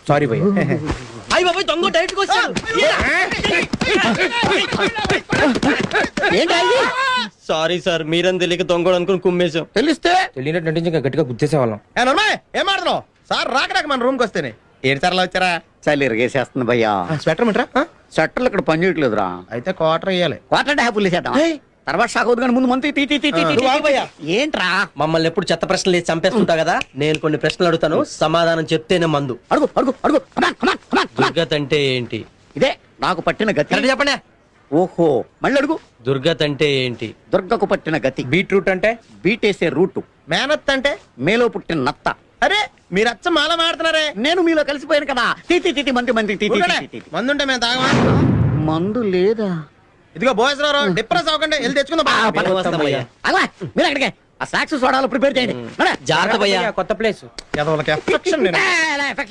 Sorry భయ్య. అయ్యి బాబాయ్ దొంగ డైరెక్ట్ వచ్చాడు. సారీ సార్, మీరని తెలియక దొంగడు అనుకుని కుమ్మేశాం. తెలిస్తే తెలియనట్టు నటించి ఇంకా గట్టిగా గుర్తేసేవాళ్ళం. ఏం ఆడుతున్నావు సార్? రాకరాక మన రూమ్ కి వస్తేనే ఏడు సార్లు వచ్చారా? చలి ఇరగేసేస్తుంది భయ్యా. స్వెటర్ మిట్రా షట్టర్లు ఇక్కడ పని చేయట్లేదురా. అయితే క్వార్టర్ వేయాలి. క్వార్టర్ హ్యాపీలు చేద్దాం. తర్వాత షాక్ అవుతుంది కానీ ముందు మంత్ ఏంట్రా? మమ్మల్ని ఎప్పుడు చెత్త ప్రశ్నలు వేసి చంపేస్తుంటా కదా. నేను కొన్ని ప్రశ్నలు అడుగుతాను, సమాధానం చెప్తేనే మందు. అడుగు అడుగు అడుగు. Come on, come on, come on, come on. దుర్గత్ అంటే ఏంటి? ఇదే నాకు పట్టిన గతి. కరెక్ట్ చెప్పండి. ఓహో మళ్ళీ అడుగు. దుర్గత్ అంటే ఏంటి? దుర్గకు పట్టిన గతి. బీట్రూట్ అంటే బీటేసే రూటు. మేనత్ అంటే మేలో పుట్టిన నత్త. అరే మీరు అచ్చ మాల మాడుతున్నారే. నేను మీలో కలిసిపోయాను కదా. తీతి మంది మంది తీతి. మందుంటే మేము తాగమా? మందు లేదా? ఇదిగో బాయ్స్ రారు, డిప్రెస్ అవ్వకండి, వెళ్ళి తెచ్చుకుందాం. మేము వస్తాం భయ్యా. అలా మీరు అక్కడికే ఆ స్నాక్స్ సోడాలు ప్రిపేర్ చేయండి. జాగ్రత్త భయ్యా. కొత్త ప్లేస్. ఎదవలకి affection నేను.